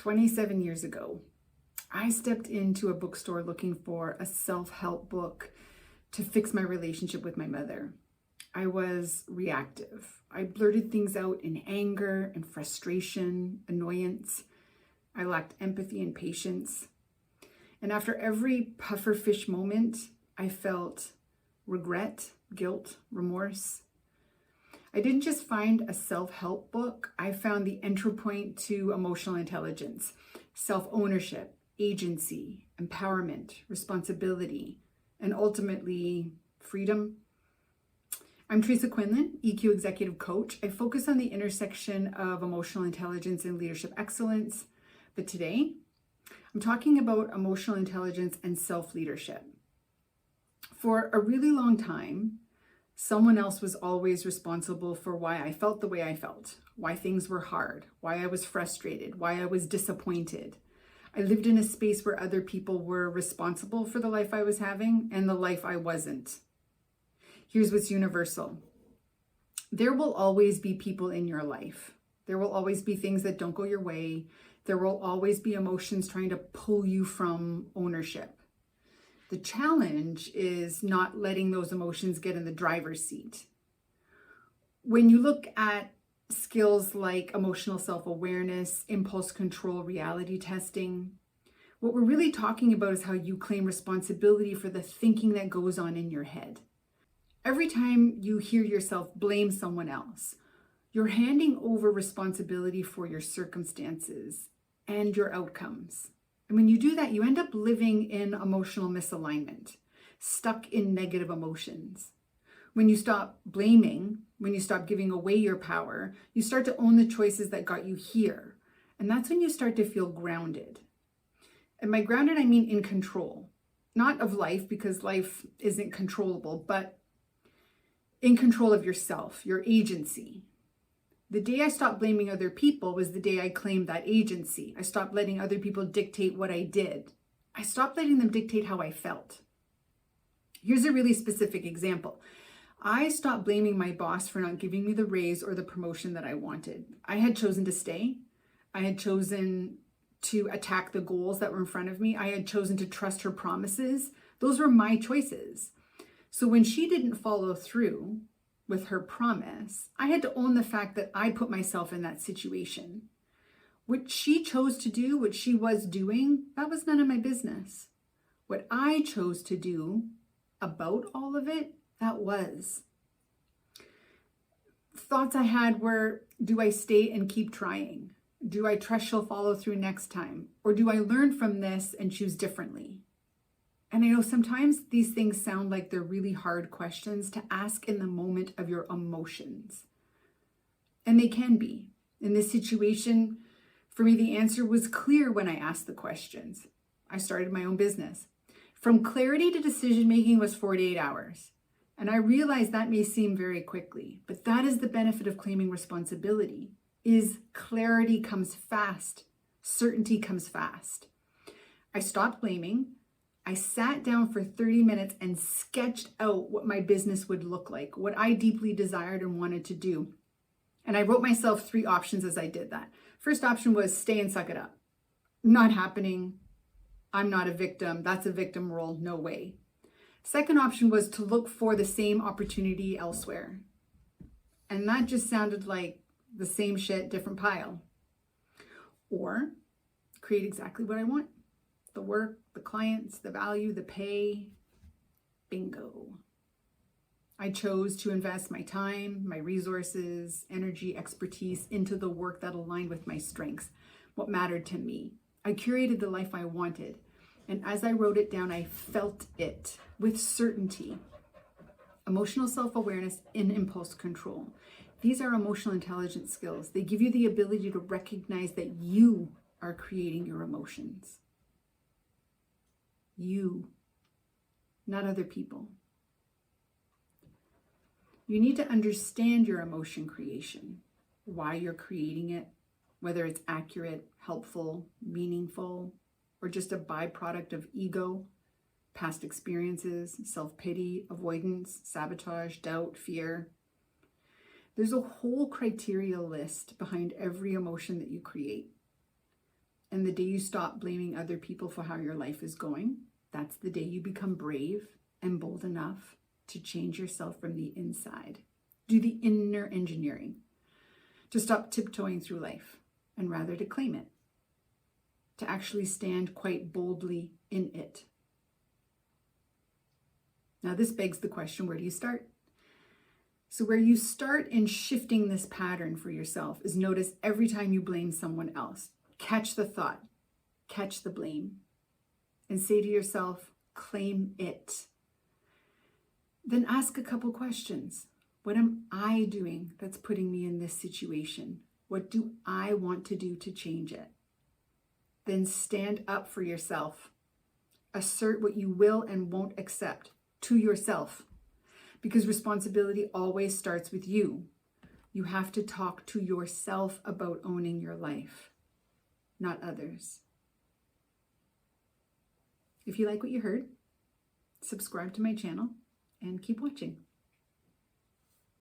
27 years ago, I stepped into a bookstore looking for a self-help book to fix my relationship with my mother. I was reactive. I blurted things out in anger and frustration, annoyance. I lacked empathy and patience. And after every pufferfish moment, I felt regret, guilt, remorse. I didn't just find a self-help book, I found the entry point to emotional intelligence, self-ownership, agency, empowerment, responsibility, and ultimately freedom. I'm Teresa Quinlan, EQ Executive Coach. I focus on the intersection of emotional intelligence and leadership excellence. But today, I'm talking about emotional intelligence and self-leadership. For a really long time, someone else was always responsible for why I felt the way I felt, why things were hard, why I was frustrated, why I was disappointed. I lived in a space where other people were responsible for the life I was having and the life I wasn't. Here's what's universal. There will always be people in your life. There will always be things that don't go your way. There will always be emotions trying to pull you from ownership. The challenge is not letting those emotions get in the driver's seat. When you look at skills like emotional self-awareness, impulse control, reality testing, what we're really talking about is how you claim responsibility for the thinking that goes on in your head. Every time you hear yourself blame someone else, you're handing over responsibility for your circumstances and your outcomes. And when you do that, you end up living in emotional misalignment, stuck in negative emotions. When you stop blaming, when you stop giving away your power, you start to own the choices that got you here. And that's when you start to feel grounded. And by grounded, I mean in control. Not of life, because life isn't controllable, but in control of yourself, your agency. The day I stopped blaming other people was the day I claimed that agency. I stopped letting other people dictate what I did. I stopped letting them dictate how I felt. Here's a really specific example. I stopped blaming my boss for not giving me the raise or the promotion that I wanted. I had chosen to stay. I had chosen to attack the goals that were in front of me. I had chosen to trust her promises. Those were my choices. So when she didn't follow through with her promise, I had to own the fact that I put myself in that situation. What she chose to do, what she was doing, that was none of my business. What I chose to do about all of it, that was. Thoughts I had were, do I stay and keep trying? Do I trust she'll follow through next time? Or do I learn from this and choose differently? And I know sometimes these things sound like they're really hard questions to ask in the moment of your emotions. And they can be. In this situation, for me, the answer was clear when I asked the questions. I started my own business. From clarity to decision-making was 48 hours. And I realized that may seem very quickly, but that is the benefit of claiming responsibility, is clarity comes fast, certainty comes fast. I stopped blaming. I sat down for 30 minutes and sketched out what my business would look like, what I deeply desired and wanted to do. And I wrote myself 3 options as I did that. First option was stay and suck it up. Not happening. I'm not a victim. That's a victim role. No way. Second option was to look for the same opportunity elsewhere. And that just sounded like the same shit, different pile. Or create exactly what I want. The work, the clients, the value, the pay, bingo. I chose to invest my time, my resources, energy, expertise into the work that aligned with my strengths, what mattered to me. I curated the life I wanted. And as I wrote it down, I felt it with certainty. Emotional self-awareness and impulse control. These are emotional intelligence skills. They give you the ability to recognize that you are creating your emotions. You, not other people. You need to understand your emotion creation, why you're creating it, whether it's accurate, helpful, meaningful, or just a byproduct of ego, past experiences, self-pity, avoidance, sabotage, doubt, fear. There's a whole criteria list behind every emotion that you create. And And the day you stop blaming other people for how your life is going, that's the day you become brave and bold enough to change yourself from the inside. Do the inner engineering to stop tiptoeing through life and rather to claim it, to actually stand quite boldly in it. Now, this begs the question, where do you start? So where you start in shifting this pattern for yourself is notice every time you blame someone else. Catch the thought, catch the blame, and say to yourself, claim it. Then ask a couple questions. What am I doing that's putting me in this situation? What do I want to do to change it? Then stand up for yourself. Assert what you will and won't accept to yourself, because responsibility always starts with you. You have to talk to yourself about owning your life, not others. If you like what you heard, subscribe to my channel and keep watching.